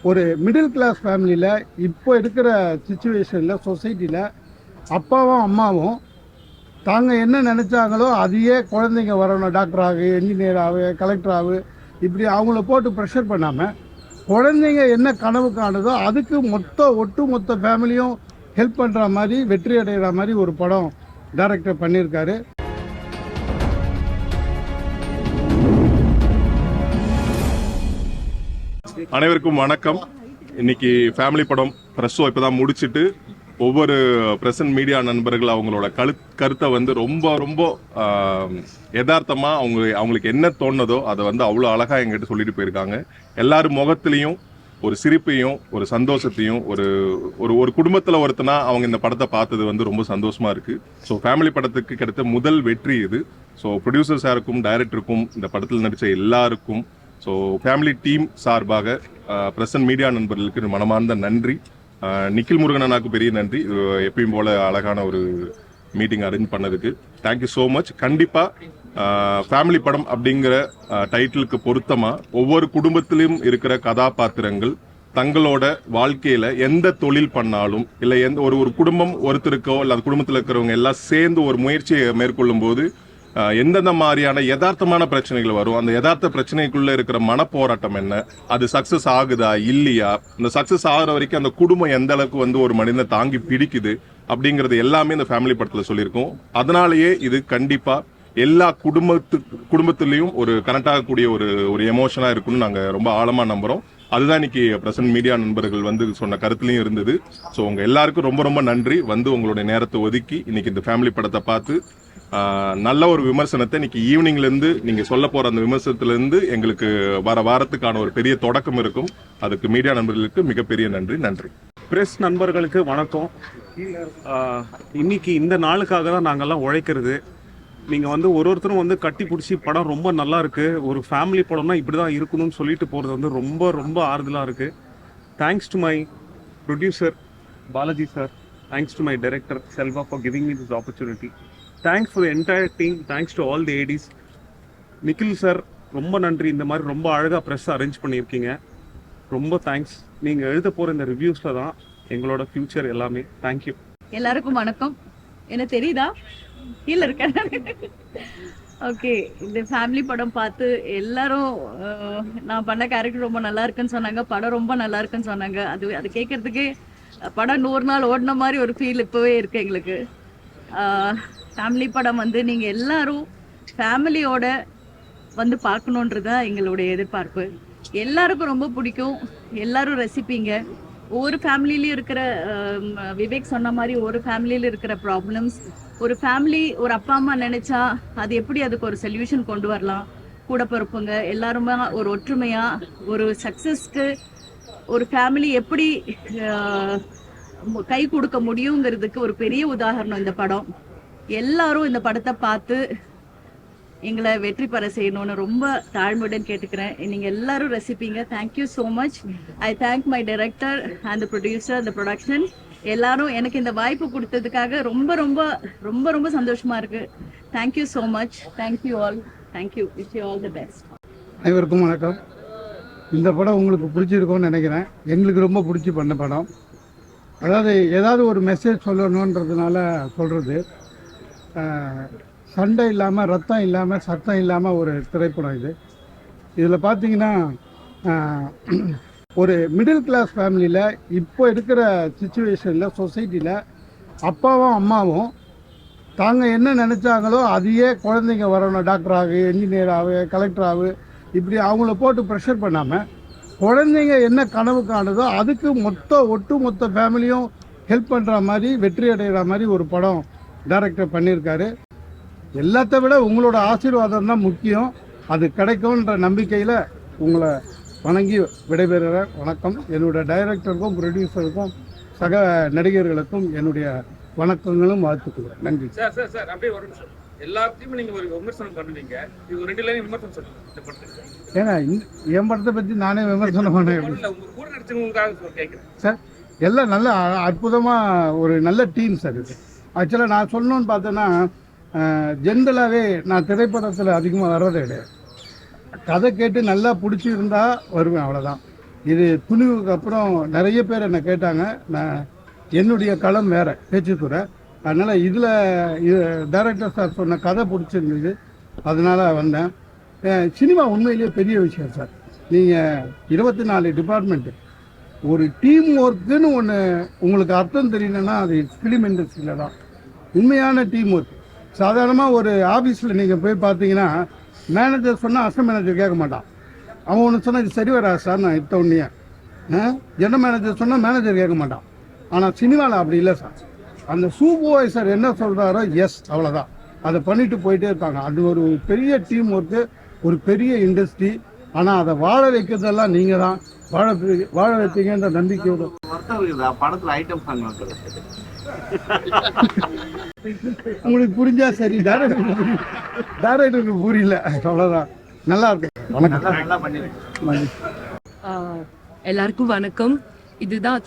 ஒரு middle class ஃபேமிலியில் இப்போ இருக்கிற சுச்சுவேஷனில் சொசைட்டியில் அப்பாவும் அம்மாவும் தாங்க என்ன நினச்சாங்களோ அதையே குழந்தைங்க வரணும், டாக்டர் ஆகு, என்ஜினியர் ஆகு, கலெக்டர் ஆகு, இப்படி அவங்கள போட்டு ப்ரெஷர் பண்ணாமல் குழந்தைங்க என்ன கனவு காணுதோ அதுக்கு ஒட்டு மொத்த ஃபேமிலியும் ஹெல்ப் பண்ணுற மாதிரி, வெற்றி அடைகிற மாதிரி ஒரு படம் டைரக்டர் பண்ணியிருக்காரு. அனைவருக்கும் வணக்கம். இன்னைக்கு ஃபேமிலி படம் ப்ரெஸ் ஷோ இப்போ தான் முடிச்சுட்டு ஒவ்வொரு பிரசன்ட் மீடியா நண்பர்கள் அவங்களோட கருத்தை வந்து ரொம்ப யதார்த்தமாக அவங்களுக்கு என்ன தோணுதோ அதை வந்து அவ்வளோ அழகாக எங்கிட்ட சொல்லிட்டு போயிருக்காங்க. எல்லாரும் முகத்துலேயும் ஒரு சிரிப்பையும் ஒரு சந்தோஷத்தையும் ஒரு குடும்பத்தில் ஒருத்தனா அவங்க இந்த படத்தை பார்த்தது வந்து ரொம்ப சந்தோஷமா இருக்கு. ஸோ ஃபேமிலி படத்துக்கு கிடைத்த முதல் வெற்றி இது. ஸோ ப்ரொடியூசர் சாருக்கும் டைரக்டருக்கும் இந்த படத்தில் நடித்த எல்லாருக்கும், ஸோ ஃபேமிலி டீம் சார்பாக பிரசன்ட் மீடியா நண்பர்களுக்கு மனமார்ந்த நன்றி. நிக்கில் முருகன் அண்ணாக்கு பெரிய நன்றி. எப்பயும் போல அழகான ஒரு மீட்டிங் அரேஞ்ச் பண்ணதுக்கு தேங்க்யூ ஸோ மச். கண்டிப்பாக ஃபேமிலி படம் அப்படிங்கிற டைட்டிலுக்கு பொருத்தமாக ஒவ்வொரு குடும்பத்திலும் இருக்கிற கதாபாத்திரங்கள் தங்களோட வாழ்க்கையில எந்த தொழில் பண்ணாலும் இல்லை எந்த ஒரு குடும்பம் ஒருத்தருக்கோ இல்லை அந்த குடும்பத்தில் இருக்கிறவங்க எல்லாம் சேர்ந்து ஒரு முயற்சியை மேற்கொள்ளும் போது எந்தெந்த மாதிரியான யதார்த்தமான பிரச்சனைகள் வரும், அந்த யதார்த்த பிரச்சனைக்குள்ள இருக்கிற மனப்போராட்டம் என்ன, அது சக்சஸ் ஆகுதா இல்லையா, இந்த சக்சஸ் ஆகிற வரைக்கும் அந்த குடும்பம் எந்த அளவுக்கு வந்து ஒரு மனிதனை தாங்கி பிடிக்குது அப்படிங்கிறது எல்லாமே இந்த ஃபேமிலி படத்துல சொல்லியிருக்கோம். அதனாலேயே இது கண்டிப்பா எல்லா குடும்பத்திலையும் ஒரு கனெக்ட் ஆகக்கூடிய ஒரு எமோஷனா இருக்குன்னு நாங்க ரொம்ப ஆழமா நம்புறோம். அதுதான் இன்னைக்கு பிரசன்ட் மீடியா நண்பர்கள் வந்து சொன்ன கருத்துலையும் இருந்தது. ஸோ உங்க எல்லாருக்கும் ரொம்ப நன்றி. வந்து உங்களுடைய நேரத்தை ஒதுக்கி இன்னைக்கு இந்த ஃபேமிலி படத்தை பார்த்து நல்ல ஒரு விமர்சனத்தை இன்னைக்கு ஈவினிங்ல இருந்து நீங்க சொல்ல போற அந்த விமர்சனத்துல இருந்து எங்களுக்கு வாரத்துக்கான ஒரு பெரிய தொடக்கம் இருக்கும். அதுக்கு மீடியா நண்பர்களுக்கு மிகப்பெரிய நன்றி. பிரஸ் நண்பர்களுக்கு வணக்கம். இன்னைக்கு இந்த நாளுக்காக தான் நாங்கெல்லாம் உழைக்கிறது. நீங்கள் வந்து ஒருத்தரும் வந்து கட்டி பிடிச்சி படம் ரொம்ப நல்லா இருக்கு, ஒரு ஃபேமிலி படம்னா இப்படி தான் இருக்கணும்னு சொல்லிட்டு போகிறது வந்து ரொம்ப ஆறுதலாக இருக்குது. Thanks to my producer Balaji sir, thanks to my director Selva for giving me this opportunity. Thanks for the entire team, thanks to all the Aedes. Nikhil sir ரொம்ப நன்றி, இந்த மாதிரி ரொம்ப அழகாக ப்ரெஸ் அரேஞ்ச் பண்ணியிருக்கீங்க. ரொம்ப தேங்க்ஸ். நீங்கள் எழுத போகிற இந்த ரிவ்யூஸில் தான் எங்களோட ஃபியூச்சர் எல்லாமே. தேங்க்யூ. எல்லாருக்கும் வணக்கம். என்ன தெரியுதா, கீழே இருக்கேன். ஓகே, இந்த ஃபேமிலி படம் பார்த்து எல்லாரும் நான் பண்ண கேரக்டர் ரொம்ப நல்லா இருக்குன்னு சொன்னாங்க, படம் ரொம்ப நல்லா இருக்குன்னு சொன்னாங்க. அது கேட்கறதுக்கு படம் 100 நாள் ஓடின மாதிரி ஒரு ஃபீல் இப்போவே இருக்கு எங்களுக்கு. ஃபேமிலி படம் வந்து நீங்கள் எல்லாரும் ஃபேமிலியோட வந்து பார்க்கணுன்றதான் எங்களுடைய எதிர்பார்ப்பு. எல்லாருக்கும் ரொம்ப பிடிக்கும், எல்லாரும் ரசிப்பீங்க. ஒவ்வொரு ஃபேமிலியிலையும் இருக்கிற விவேக் சொன்ன மாதிரி ஒரு ஃபேமிலியில இருக்கிற ப்ராப்ளம்ஸ், ஒரு ஃபேமிலி ஒரு அப்பா அம்மா நினைச்சா அது எப்படி அதுக்கு ஒரு சொல்யூஷன் கொண்டு வரலாம், கூட பிறப்புங்க எல்லாருமே ஒரு ஒற்றுமையா ஒரு சக்சஸ்க்கு ஒரு ஃபேமிலி எப்படி கை கொடுக்க முடியுங்கிறதுக்கு ஒரு பெரிய உதாரணம் இந்த படம். எல்லாரும் இந்த படத்தை பார்த்து எங்களை வெற்றி பெற செய்யணும்னு ரொம்ப தாழ்மையுடன் கேட்டுக்கிறேன். நீங்க எல்லாரும் ரசிப்பீங்க. Thank you so much. I thank my director and producer, the production. எல்லாரும் எனக்கு இந்த வாய்ப்பு கொடுத்ததுக்காக ரொம்ப சந்தோஷமா இருக்கு. Thank you so much. Thank you all. Thank you. Wish you all the best. அனைவருக்கும் வணக்கம். இந்த படம் உங்களுக்கு பிடிச்சிருக்கும்னு நினைக்கிறேன். எங்களுக்கு ரொம்ப பிடிச்சி பண்ண படம். அதாவது ஏதாவது ஒரு மெசேஜ் சொல்லணுன்றதுனால சொல்கிறது. சண்டை இல்லாமல், ரத்தம் இல்லாமல், சத்தம் இல்லாமல் ஒரு திரைப்படம் இது. இதில் பார்த்தீங்கன்னா ஒரு மிடில் கிளாஸ் ஃபேமிலியில் இப்போ இருக்கிற சுச்சுவேஷனில் சொசைட்டியில் அப்பாவும் அம்மாவும் தாங்க என்ன நினச்சாங்களோ அதையே குழந்தைங்க வரணும், டாக்டர் ஆகு, என்ஜினியர் ஆகு, கலெக்டர் ஆகு, இப்படி அவங்கள போட்டு ப்ரெஷர் பண்ணாமல் குழந்தைங்க என்ன கனவு காணுதோ அதுக்கு ஒட்டு மொத்த ஃபேமிலியும் ஹெல்ப் பண்ணுற மாதிரி, வெற்றி அடைகிற மாதிரி ஒரு படம் டைரக்டர் பண்ணியிருக்காரு. எல்லாத்த விட உங்களோட ஆசீர்வாதம் தான் முக்கியம். அது கிடைக்கும்ன்ற நம்பிக்கையில் உங்களை வணங்கி விடைபெறுகிறேன். வணக்கம். என்னுடைய டைரக்டருக்கும் ப்ரொடியூசருக்கும் சக நடிகர்களுக்கும் என்னுடைய வணக்கங்களும் வாழ்த்துக்களும். நன்றி. சார் அப்படியே ஒரு நிமிஷம். எல்லாத்தையும் நீங்க ஒரு விமர்சனம் பண்ணுவீங்க, இது ஒரு 2 லைன் விமர்சனம் சொல்லுங்க. ஏன்னா என் படத்தை பற்றி நானே விமர்சனம் பண்ணேன். உங்க கூட நடிச்சவங்களுக்காக கேட்குறேன் சார். எல்லாம் நல்ல அற்புதமாக ஒரு நல்ல டீம் சார் இது. ஆக்சுவலாக நான் சொல்லணும்னு பார்த்தேன்னா, ஜென்ரலாகவே நான் திரைப்படத்தில் அதிகமாக வர்றதே கிடையாது. கதை கேட்டு நல்லா பிடிச்சிருந்தா வருவேன், அவ்வளோதான். இது துணிவுக்கு அப்புறம் நிறைய பேர் என்னை கேட்டாங்க. நான் என்னுடைய களம் வேறு பேச்சுத்துறை, அதனால் இதில் டைரக்டர் சார் சொன்ன கதை பிடிச்சிருந்தது, அதனால் வந்தேன். சினிமா உண்மையிலேயே பெரிய விஷயம் சார். நீங்கள் 24 டிபார்ட்மெண்ட்டு, ஒரு டீம் ஒர்க்குன்னு ஒன்று உங்களுக்கு அர்த்தம் தெரியணுன்னா அது ஃபிலிம் இண்டஸ்ட்ரியில் தான் உண்மையான டீம் ஒர்க். சாதாரணமாக ஒரு ஆஃபீஸில் நீங்கள் போய் பார்த்தீங்கன்னா மேனேஜர் சொன்னால் அசிஸ்டன்ட் மேனேஜர் கேட்க மாட்டான். அவன் ஒன்று சொன்னால் இது சரி வராது சார், நான் இத்த உடனே ஜெனரல் மேனேஜர் சொன்னால் மேனேஜர் கேட்க மாட்டான். ஆனால் சினிமாவில் அப்படி இல்லை சார். அந்த சூப்பர்வைசர் என்ன சொல்கிறாரோ எஸ் அவ்வளோதான், அதை பண்ணிட்டு போயிட்டே இருக்காங்க. அது ஒரு பெரிய டீம் ஒர்க்கு, ஒரு பெரிய இண்டஸ்ட்ரி. ஆனால் அதை வாழ வைக்கிறதெல்லாம் நீங்கள் தான் வாழ வைப்பீங்கன்ற நம்பிக்கையோட. படத்துல ஐட்டம் சாங் உங்களுக்கு புரிஞ்சா சரி, டைரக்டருக்கு புரியல, அவ்வளோதான். நல்லா இருக்கு. வணக்கம். நல்லா பண்ணிருக்கேன். எல்லாருக்கும் வணக்கம். இதுதான்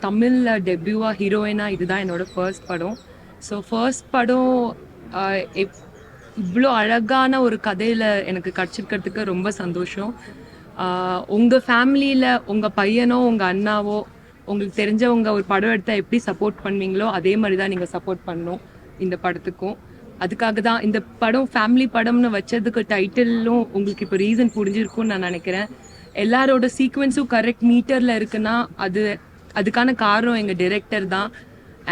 தமிழ்ல டெபியூவா ஹீரோயினா இதுதான் என்னோட ஃபர்ஸ்ட் படம். ஸோ ஃபர்ஸ்ட் படம் இவ்வளோ அழகான ஒரு கதையில் எனக்கு கிடச்சிருக்கிறதுக்கு ரொம்ப சந்தோஷம். உங்கள் ஃபேமிலியில் உங்கள் பையனோ உங்கள் அண்ணாவோ உங்களுக்கு தெரிஞ்சவங்க ஒரு படம் எடுத்தால் எப்படி சப்போர்ட் பண்ணுவீங்களோ அதே மாதிரி தான் நீங்கள் சப்போர்ட் பண்ணணும் இந்த படத்துக்கும். அதுக்காக தான் இந்த படம் ஃபேமிலி படம்னு வச்சதுக்கு டைட்டிலும் உங்களுக்கு இப்போ ரீசன் புரிஞ்சிருக்கும்னு நான் நினைக்கிறேன். எல்லாரோட சீக்வன்ஸும் கரெக்ட் மீட்டரில் இருக்குன்னா அதுக்கான காரணம் எங்கள் டிரெக்டர் தான்.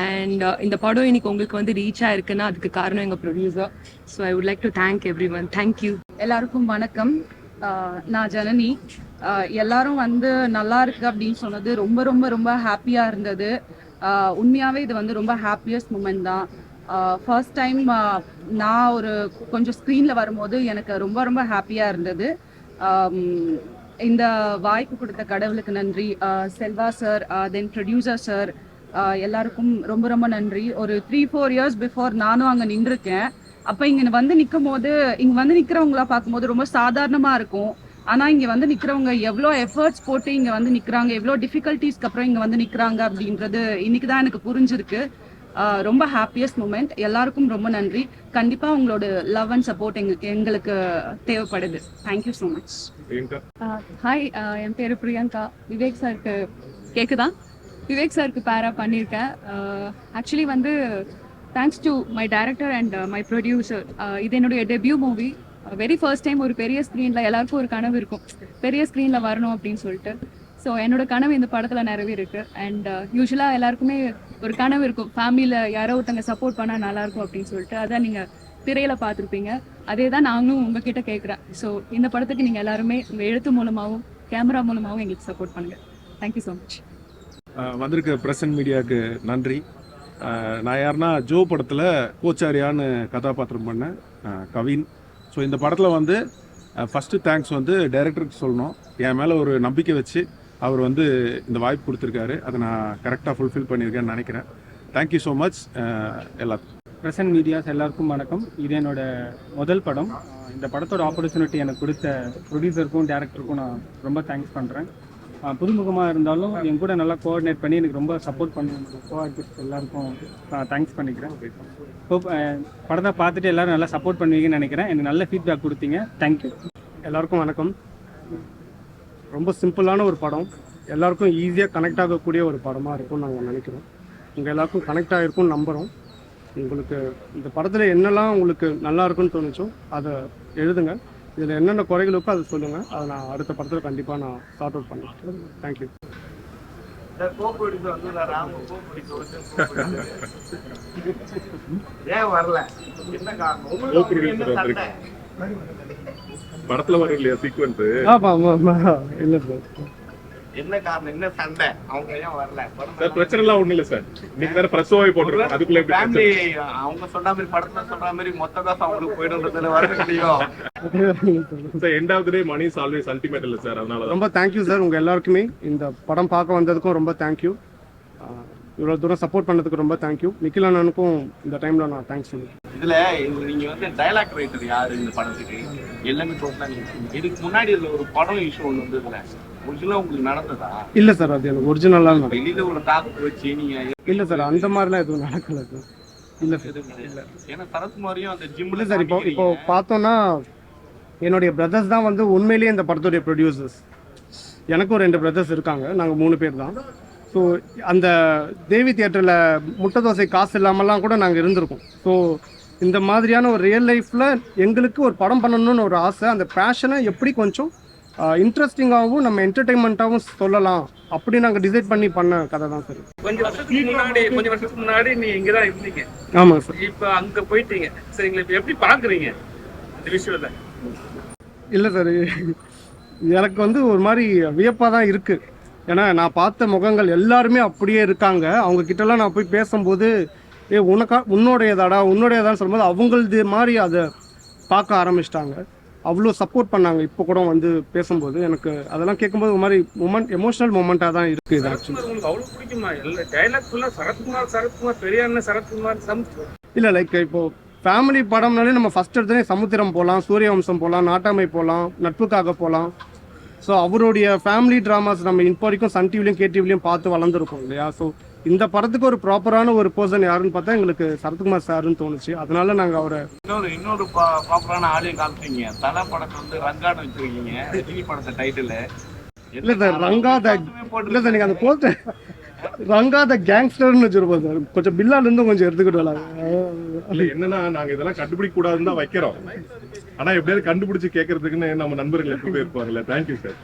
அண்ட் இந்த படம் இன்னைக்கு உங்களுக்கு வந்து ரீச் ஆயிருக்குன்னா அதுக்கு காரணம் எங்கள் producer. So I would like to thank every one. Thank you. எல்லாருக்கும் வணக்கம். நான் ஜனனி. எல்லாரும் வந்து நல்லா இருக்கு அப்படின்னு சொன்னது ரொம்ப ரொம்ப ரொம்ப ஹாப்பியாக இருந்தது. உண்மையாகவே இது வந்து ரொம்ப ஹாப்பியஸ்ட் மூமெண்ட் தான். ஃபர்ஸ்ட் டைம் நான் ஒரு கொஞ்சம் ஸ்க்ரீனில் வரும்போது எனக்கு ரொம்ப ரொம்ப ஹாப்பியாக இருந்தது. இந்த வாய்ப்பு கொடுத்த கடவுளுக்கு நன்றி. செல்வா சார், தென் ப்ரொடியூசர் சார், எல்லாருக்கும் ரொம்ப ரொம்ப நன்றி. ஒரு 3-4 இயர்ஸ் பிஃபோர் நானும் அங்கே நின்றுருக்கேன். அப்போ இங்கே வந்து நிற்கும் போது இங்கே வந்து நிற்கிறவங்களா பார்க்கும்போது ரொம்ப சாதாரணமாக இருக்கும். ஆனால் இங்கே வந்து நிற்கிறவங்க எவ்வளோ எஃபர்ட்ஸ் போட்டு இங்கே வந்து நிற்கிறாங்க, எவ்வளோ டிஃபிகல்ட்டிஸ்க்கு அப்புறம் இங்கே வந்து நிற்கிறாங்க அப்படின்றது இன்னைக்கு தான் எனக்கு புரிஞ்சிருக்கு. ரொம்ப ஹாப்பியஸ்ட் மூமெண்ட். எல்லாருக்கும் ரொம்ப நன்றி. கண்டிப்பாக உங்களோட லவ் அண்ட் சப்போர்ட் எங்களுக்கு தேவைப்படுது. Thank you so much. ஹாய், என் பேர் பிரியங்கா. விவேக் சாருக்கு கேட்குதான்? விவேக் சாருக்கு பேரா பண்ணியிருக்கேன். ஆக்சுவலி வந்து thanks to my director and my producer. இது என்னுடைய debut movie. Very first time ஒரு பெரிய ஸ்க்ரீனில், எல்லாருக்கும் ஒரு கனவு இருக்கும் பெரிய ஸ்க்ரீனில் வரணும் அப்படின்னு சொல்லிட்டு. ஸோ என்னோட கனவு இந்த படத்தில் நிறைவேறிருக்கு. அண்ட் யூஸ்வலாக எல்லாருக்குமே ஒரு கனவு இருக்கும், ஃபேமிலியில் யாரோ ஒருத்தங்க சப்போர்ட் பண்ணால் நல்லாயிருக்கும் அப்படின்னு சொல்லிட்டு. அதான் நீங்கள் திரையில் பார்த்துருப்பீங்க. அதே தான் நாங்களும் உங்ககிட்ட கேட்குறேன். ஸோ இந்த படத்துக்கு நீங்கள் எல்லாருமே உங்கள் எழுத்து மூலமாகவும் கேமரா மூலமாகவும் எங்களுக்கு சப்போர்ட் பண்ணுங்கள். Thank you so much. வந்திருக்க பிரசன்ட் மீடியாவுக்கு நன்றி. நான் யாருன்னா ஜோ படத்தில் கோச்சாரியான்னு கதாபாத்திரம் பண்ணேன், கவின். ஸோ இந்த படத்தில் வந்து ஃபஸ்ட்டு தேங்க்ஸ் வந்து டைரக்டருக்கு சொல்லணும். என் மேலே ஒரு நம்பிக்கை வச்சு அவர் வந்து இந்த வாய்ப்பு கொடுத்துருக்காரு. அதை நான் கரெக்டாக ஃபுல்ஃபில் பண்ணியிருக்கேன்னு நினைக்கிறேன். தேங்க்யூ ஸோ மச் எல்லாத்துக்கும். பிரசன்ட் மீடியாஸ் எல்லாருக்கும் வணக்கம். இது என்னோட முதல் படம். இந்த படத்தோட ஆப்பர்ச்சுனிட்டி எனக்கு கொடுத்த ப்ரொடியூசருக்கும் டேரக்டருக்கும் நான் ரொம்ப தேங்க்ஸ் பண்ணுறேன். புதுமுகமாக இருந்தாலும் என் கூட நல்லா கோஆர்டினேட் பண்ணி எனக்கு ரொம்ப சப்போர்ட் பண்ண கோஆர்டினேட் எல்லாருக்கும் நான் தேங்க்ஸ் பண்ணிக்கிறேன். இப்போ படத்தை பார்த்துட்டு எல்லோரும் நல்லா சப்போர்ட் பண்ணுவீங்கன்னு நினைக்கிறேன். எனக்கு நல்ல ஃபீட்பேக் கொடுத்தீங்க. தேங்க்யூ. எல்லாருக்கும் வணக்கம். ரொம்ப சிம்பிளான ஒரு படம், எல்லாருக்கும் ஈஸியாக கனெக்ட் ஆகக்கூடிய ஒரு படமாக இருக்கும்னு நாங்கள் நினைக்கிறோம். உங்கள் எல்லாருக்கும் கனெக்ட் ஆகிருக்கும்னு நம்புகிறோம். உங்களுக்கு இந்த படத்தில் என்னெல்லாம் உங்களுக்கு நல்லா இருக்குன்னு தோணுச்சோ அதை எழுதுங்க. இதில் என்னென்ன குறைகள் இருக்கோ அதை சொல்லுங்கள். அதை நான் அடுத்த படத்தில் கண்டிப்பாக நான் சார்ட் அவுட் பண்ணுறேன். தேங்க்யூ. ஏன் வரல? என்ன காரணம்? படத்துல வர இல்லையா சீக்வன்ஸ்? இல்லை சார், என்ன காரணம்? என்ன சண்டை? அவங்க ஏன் வரல? சார் பிரச்சனை எல்லாம் ஒண்ணும் இல்ல சார். நீங்க வேற பிரசவாய் போட்டுருக்கோம், அதுக்குள்ள ஃபேமிலி அவங்க சொன்ன மாதிரி படத்துல சொல்ற மாதிரி மொத்த காசு அவங்களுக்கு போயிடுன்றதுல வர முடியும். Sir end of the day money is always ultimate இல்ல சார். அதனால ரொம்ப தேங்க்யூ சார். உங்கள் எல்லாருக்குமே இந்த படம் பார்க்க வந்ததுக்கும் ரொம்ப தேங்க்யூ. இவ்வளோ தூரம் சப்போர்ட் பண்ணதுக்கு ரொம்ப தேங்க்யூ. நிக்கில் அண்ணனுக்கும் இந்த டைமில் நான் தேங்க்ஸ் சொல்லுவேன். இதுல நீங்க வந்து டைலாக் ரைட்டர் யாரு இந்த படத்துக்கு? எல்லாமே டோட்டலா இதுக்கு முன்னாடி இதுல ஒரு படம் இஷ்யூ ஒன்று வந்ததுல ஒரிஜினலா உங்களுக்கு நடந்ததா? இல்லை சார், அது எனக்கு ஒரிஜினலாக வெளியில ஒரு டாக்கு வச்சு நீங்க? இல்லை சார், அந்த மாதிரிலாம் எதுவும் நடக்கல சார். இல்லை சார், இல்லை. ஏன்னா சரத்குமாரியும் அந்த ஜிம்ல இல்லை சார். இப்போ பார்த்தோன்னா என்னுடைய பிரதர்ஸ் தான் வந்து உண்மையிலேயே இந்த படத்துடைய ப்ரொடியூசர்ஸ். எனக்கும் 2 பிரதர்ஸ் இருக்காங்க, நாங்கள் 3 பேர் தான். ஸோ அந்த தேவி தியேட்டரில் முட்டை தோசை காசு இல்லாமலாம் கூட நாங்கள் இருந்திருக்கோம். ஸோ இந்த மாதிரியான ஒரு ரியல் லைஃப்பில் எங்களுக்கு ஒரு படம் பண்ணணும்னு ஒரு ஆசை. அந்த பேஷனை எப்படி கொஞ்சம் இன்ட்ரெஸ்டிங்காகவும் நம்ம என்டர்டெயின்மெண்ட்டாகவும் சொல்லலாம் அப்படி நாங்கள் டிசைட் பண்ணி பண்ண கதை தான் சார். கொஞ்சம் வருஷத்துக்கு முன்னாடி நீ இங்கே தான் இருந்தீங்க. ஆமாங்க சார். இப்போ அங்கே போயிட்டீங்க. சரிங்களா, இப்போ எப்படி பார்க்குறீங்க இந்த விஷயத்தை? இல்லை சார், எனக்கு வந்து ஒரு மாதிரி வியப்பாக தான் இருக்குது. ஏன்னா நான் பார்த்த முகங்கள் எல்லாருமே அப்படியே இருக்காங்க. அவங்க கிட்டலாம் நான் போய் பேசும்போது உன்னோடையதான்னு சொல்லும்போது அவங்களது மாதிரி அதை பார்க்க ஆரம்பிச்சிட்டாங்க. அவ்வளோ சப்போர்ட் பண்ணாங்க. இப்போ கூட வந்து பேசும்போது எனக்கு அதெல்லாம் கேட்கும்போது ஒரு மாதிரி எமோஷனல் மூமெண்ட்டாக தான் இருக்குது. இது ஆக்சுவலி உங்களுக்கு அவ்வளோ பிடிக்குமா? இல்லை டைலாக் ஃபுல்லாக சரத்குமார் பெரிய அண்ணன் சரத்குமார் இல்லை, லைக் இப்போது ஃபேமிலி படம்னாலே நம்ம ஃபஸ்ட் எடுத்தோடனே சமுத்திரம் போகலாம், சூரியவம்சம் போகலாம், நாட்டாமை போகலாம், நட்புக்காக போகலாம். ஸோ அவருடைய ஃபேமிலி ட்ராமாஸ் நம்ம இப்போ வரைக்கும் சன் டிவிலையும் கேடிவிலையும் பார்த்து வளர்ந்துருக்கோம் இல்லையா. ஸோ இந்த படத்துக்கு ஒரு ப்ராப்பரான ஒரு பர்சன் யாருன்னு பார்த்தா எங்களுக்கு சரத்குமார் சாருன்னு தோணுச்சு. அதனால நாங்கள் அவரை இன்னொரு ப்ராப்பரான ஆடியோ காமிச்சிங்க. தலை படத்தை வந்து ரங்கான்னு வச்சிருக்கீங்க, ரஜினி படத்தை டைட்டில். இல்லை சார், இல்லை சார், நீங்கள் அந்த போஸ்டர் ரங்கா த கேங்ஸ்டர்னு வச்சிருப்போம் சார். கொஞ்சம் பில்லாலேருந்து கொஞ்சம் எடுத்துக்கிட்டு வரலாம். என்னன்னா நாங்க இதெல்லாம் கண்டுபிடிக்க கூடாதுன்னு தான் வைக்கிறோம். ஆனா எப்படியாவது கண்டுபிடிச்சு கேட்கறதுக்குன்னு நம்ம நண்பர்கள் எப்பவுமே இருப்பாங்கல்ல. Thank you sir.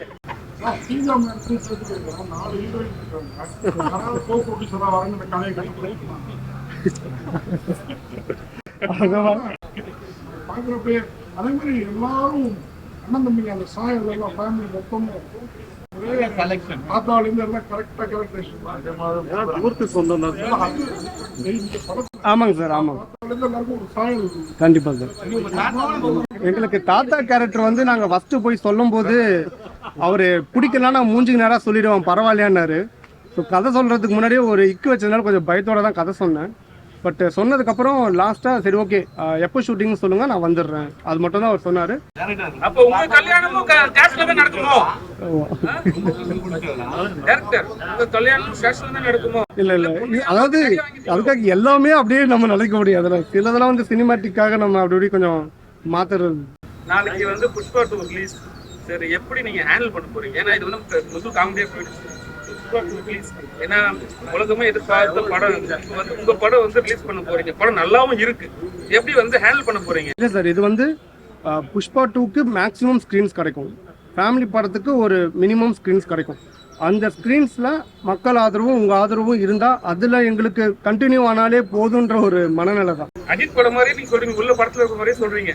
பாக்குறப்ப அதே மாதிரி எல்லாரும் அண்ணன் தம்பிங்க அந்த சாயல் எல்லாம் ஃபேமிலி மொத்தமும் ஒரே கலெக்ஷன். ஆத்தாலேருந்து எல்லாம் கரெக்டா கரெக்டேஷன். ஆமாங்க சார், ஆமாங்க, கண்டிப்பாக சார். எங்களுக்கு தாத்தா கேரக்டர் வந்து நாங்கள் ஃபஸ்ட்டு போய் சொல்லும்போது அவர் பிடிக்கலன்னா மூஞ்சிக்கு நேராக சொல்லிடுவோம் பரவாயில்லையான்னாரு. ஸோ கதை சொல்கிறதுக்கு முன்னாடியே ஒரு இக்கு வச்சதுனால கொஞ்சம் பயத்தோடு தான் கதை சொன்னேன். பட் சொன்னதுக்கப்புறம் லாஸ்ட்டாக சரி ஓகே எப்போ ஷூட்டிங்னு சொல்லுங்கள் நான் வந்துடுறேன், அது மட்டும் தான் அவர் சொன்னார். அப்போ உங்க கல்யாணமும் கேஷ்ல தான் நடக்குமோ? டைரக்டர், உங்க கல்யாணம் கேஷ்ல தான் நடக்குமோ? இல்லை இல்லை, அதாவது அதுக்காக எல்லாமே அப்படியே நம்ம நினைக்க முடியாது. சிலதெல்லாம் வந்து சினிமாட்டிக்காக நம்ம அப்படி கொஞ்சம் மாத்துறது. நாளைக்கு வந்து புஷ்பா 2 ரிலீஸ். சரி, எப்படி நீங்க ஹேண்டில் பண்ண போறீங்க? ஏன்னா இது வந்து முதல் காமெடியா போயிடுச்சு. புஷ்பா 2 ரிலீஸ் ஏன்னா உலகமே எதிர்பார்த்த படம் வந்து உங்க படம் வந்து ரிலீஸ் பண்ண போறீங்க. படம் நல்லாவும் இருக்கு. எப்படி வந்து ஹேண்டில் பண்ண போறீங்க? இல்லை சார், இது வந்து புஷ்பா 2க்கு மேக்ஸிமம் ஸ்க்ரீன்ஸ் கிடைக்கும். ஃபேமிலி படத்துக்கு ஒரு மினிமம் ஸ்க்ரீன்ஸ் கிடைக்கும். அந்த ஸ்க்ரீன்ஸில் மக்கள் ஆதரவும் உங்கள் ஆதரவும் இருந்தால் அதில் எங்களுக்கு கண்டினியூ ஆனாலே போதுன்ற ஒரு மனநிலை தான். அஜித் படம் மாதிரி நீங்க சொல்றீங்க, உள்ள படத்துல இருக்கிற மாதிரி சொல்றீங்க.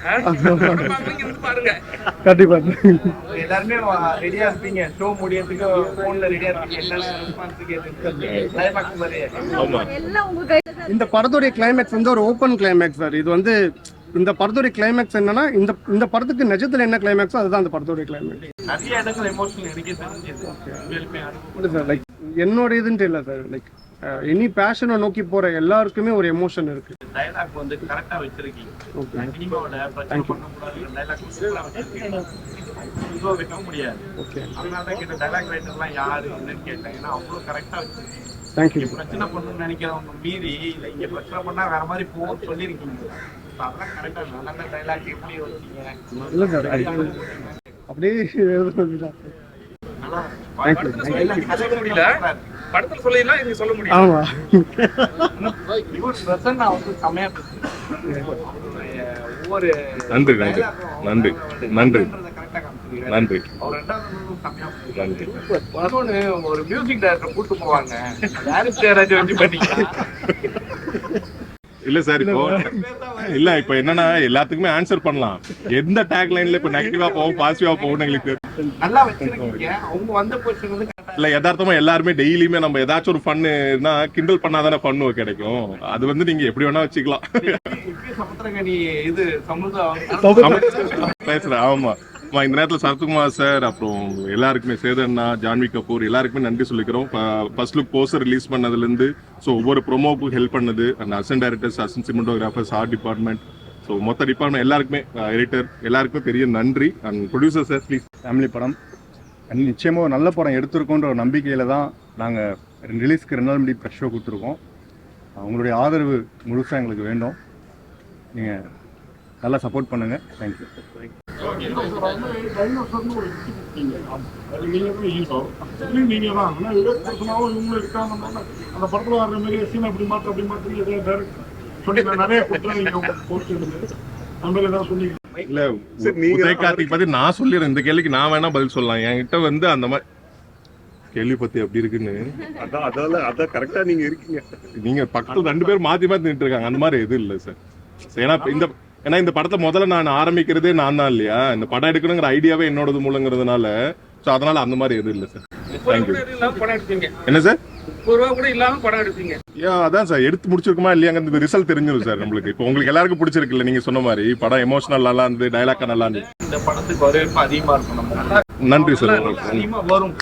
பாருங்க, கண்டிப்பாக எல்லாருமே ரெடியா இருப்பீங்க. ஷோ முடியறதுக்கு போன்ல ரெடியா இருப்பீங்க. இந்த படத்துடைய கிளைமேக்ஸ் வந்து ஒரு ஓப்பன் கிளைமேக்ஸ் சார். இது வந்து இந்த படத்துடைய கிளைமேக்ஸ் என்னன்னா இந்த படத்துக்கு நிஜத்துல என்ன கிளைமேக்ஸோ அதுதான் அந்த படத்துடைய கிளைமேக்ஸ். நிறைய இடங்கள் எமோஷனல் எனக்கு தெரிஞ்சது சார். லைக் என்னோட இதுன்ட்டு இல்லை சார், லைக் எனி பேஷனை நோக்கி போற எல்லாருக்குமே ஒரு எமோஷன் இருக்கு. டயலாக் வந்து கரெக்டா வச்சிருக்கீங்க. ஓகே, சினிமாவோட பிரச்சனை பண்ணக்கூடாது. டயலாக் வச்சிருக்கீங்க, இதுவோ வைக்க முடியாது. ஓகே, அதனால தான் கேட்ட டயலாக் ரைட்டர்லாம் யாரு என்னன்னு கேட்டேன். ஏன்னா அவ்வளோ கரெக்டா வச்சிருக்கீங்க. தேங்க்யூ. பிரச்சனை பண்ணணும்னு நினைக்கிறவங்க மீறி இல்லை, இங்கே பிரச்சனை பண்ணா வேற மாதிரி போகும்னு சொல்லியிருக்கீங்க. அதெல்லாம் கரெக்டா நல்ல டைலாக் எப்படி வச்சீங்க? இல்லை சார், அப்படியே படத்துல சொல்லிடலாம், இங்க சொல்ல முடியும். ஆமா, இவர் பிரசன்னா வந்து செமையா ஒவ்வொரு நன்றி நன்றி நன்றி நன்றி நன்றி. ஒரு மியூசிக் டைரக்டர் கூட்டு போவாங்க. வச்சு பண்ணீங்க. இல்ல சார், இப்போ இல்ல இப்போ என்னன்னா எல்லாத்துக்குமே ஆன்சர் பண்ணலாம். எந்த டேக் லைன்ல இப்போ நெகட்டிவா போகும் பாசிட்டிவா போகும் எங்களுக்கு நல்லா வச்சிருக்கீங்க. அவங்க வந்த பொசிஷன் வந்து இல்ல யதார்த்தமா எல்லாருமே டெய்லியுமே நம்ம ஏதாச்சும் ஒரு ஃபன்னுனா கிண்டல் பண்ணாதானே ஃபன்னு கிடைக்கும். அது வந்து நீங்க எப்படி வேணா வச்சுக்கலாம். சமுத்திரகனி இது பேசுறேன். ஆமா, இந்த நேரத்தில் சரத்குமார் சார், அப்புறம் எல்லாருக்குமே சேதண்ணா, ஜான்வி கபூர் எல்லாருக்குமே நன்றி சொல்லிக்கிறோம். ஃபர்ஸ்ட் லுக் போஸ்டர் ரிலீஸ் பண்ணதுலேருந்து ஸோ ஒவ்வொரு ப்ரொமோவுக்கும் ஹெல்ப் பண்ணது and assistant directors, assistant cinematographers, art department, so மொத்த டிபார்ட்மெண்ட் எல்லாருக்குமே, எடிட்டர் எல்லாருக்குமே பெரிய நன்றி. And producer sir please. Family படம் நிச்சயமாக ஒரு நல்ல படம் எடுத்திருக்கோன்ற ஒரு நம்பிக்கையில் தான் நாங்கள் ரிலீஸ்க்கு 2 நாள் முன்னாடி ப்ரெஷ் ஷோ கொடுத்துருக்கோம். உங்களுடைய ஆதரவு முழுசாக எங்களுக்கு வேண்டும். நீங்கள் நல்லா சப்போர்ட் பண்ணுங்கள். தேங்க்யூ. டைனோசர்னு ஒரு கிஃப்ட் கொடுத்தீங்க. அது நீங்க தான் ஹீரோ, நீங்க தான். ஆனால் விவேக் பர்சனாவும் இவங்களும் இருக்காங்க. அந்த படத்தில் வர்ற மாதிரி சீன் அப்படி மாற்றி எதாவது டைரக்ட் சொல்லி நிறைய கொடுத்துருங்க. நீங்கள் போஸ்ட் எடுத்து நம்ம ஏதாவது சொல்லி இல்ல உதயகார்த்திக் பத்தி நான் சொல்லிடுறேன். இந்த கேள்விக்கு நான் வேணா பதில் சொல்லலாம். என்கிட்ட வந்து அந்த மாதிரி கேள்வி பத்தி எப்படி இருக்குன்னு அதான் கரெக்டா நீங்க இருக்கீங்க. நீங்க பக்கத்துல 2 பேர் மாத்தி நின்று இருக்காங்க. அந்த மாதிரி எதுவும் இல்லை சார். ஏன்னா இந்த படத்தை முதல்ல நான் ஆரம்பிக்கிறதே நான் தான் இல்லையா. இந்த படம் எடுக்கணுங்கிற ஐடியாவே என்னோடது மூலங்கிறதுனால ஸோ அதனால அந்த மாதிரி எதுவும் இல்லை சார். தேங்க்யூ. என்ன சார்? ₹30 கூட இல்லாம படம் எடுப்பீங்க? அதான் சார், எடுத்து முடிச்சிருக்குமா இல்லையாங்க ரிசல்ட் தெரிஞ்சிடும் சார் நம்மளுக்கு. இப்போ உங்களுக்கு எல்லாருக்கும் பிடிச்சிருக்குல்ல, நீங்க சொன்ன மாதிரி படம் எமோஷனல் நல்லா இருந்து, டைலாக்கா நல்லா இருந்து. இந்த படத்துக்கு வரவேற்பு அதிகமா இருக்கும். நம்ம நன்றி சார். அதிகமா வரும்.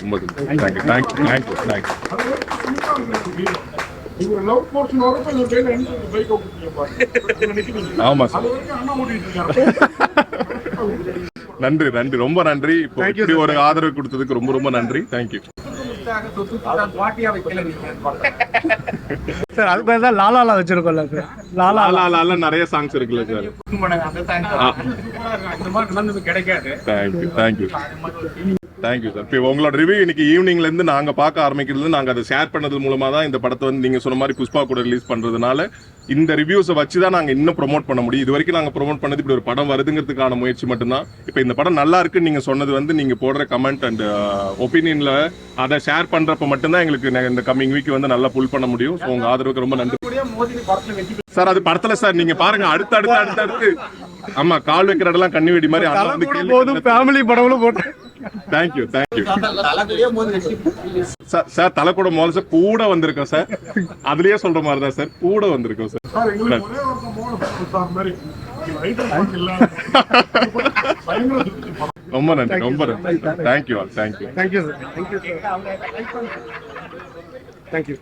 இவர் லவ் போர்ஷன் வரப்ப இந்த கையில எந்த பைக் ஓட்டிட்டு பாருங்க. ஆமா சார். அது வரைக்கும் அண்ணா ஓட்டிட்டு இருக்காரு. நன்றி ரொம்ப நன்றி. இப்போ இப்படி ஒரு ஆதரவு கொடுத்ததுக்கு ரொம்ப நன்றி. Thank you sir. அதுக்கு பேர் தான் லாலாலா வச்சிருக்கோம்ல சார். லாலா நிறைய சாங்ஸ் இருக்குல்ல சார். இந்த மாதிரி நடந்தது கிடைக்காது. Thank you sir. இப்போ உங்களோட ரிவ்யூ இன்னைக்கு ஈவினிங்ல இருந்து நாங்க பார்க்க ஆரம்பிக்கிறது, நாங்க அதை ஷேர் பண்ணது மூலமா தான் இந்த படத்தை வந்து நீங்க சொன்ன மாதிரி புஷ்பா கூட ரிலீஸ் பண்றதுனால இந்த ரிவ்யூஸை வச்சு தான் நாங்க இன்னும் ப்ரொமோட் பண்ண முடியும். இது வரைக்கும் நாங்க ப்ரொமோட் பண்ணது இப்படி ஒரு படம் வருதுங்கிறதுக்கான முயற்சி மட்டும்தான். இப்போ இந்த படம் நல்லா இருக்குன்னு நீங்க சொன்னது வந்து நீங்க போடுற கமெண்ட் அண்ட் ஒப்பீனியன்ல அதை ஷேர் பண்றப்ப மட்டும்தான் எங்களுக்கு இந்த கம்மிங் வீக் வந்து நல்லா புல் பண்ண முடியும். ஸோ உங்க ஆதரவுக்கு ரொம்ப நன்றி சார். அது படத்துல சார் நீங்க பாருங்க, அடுத்து ஆமா கால் வைக்கிற இடம்லாம் கண்ணி வெடி மாதிரி போதும். ஃபேமிலி படம்ல போட்டு தேங்க்யூ சார். தலை கூட முதல்ல சார் கூட வந்திருக்கோம் சார். அதுலயே சொல்ற மாதிரி தான் சார், கூட வந்திருக்கோம் சார். சார் எங்களுக்கு ஒரே ஒரு மோன சார் மாதிரி ஐட்டம் இல்ல. ரொம்ப நன்றி. Thank you sir. தேங்க்யூ.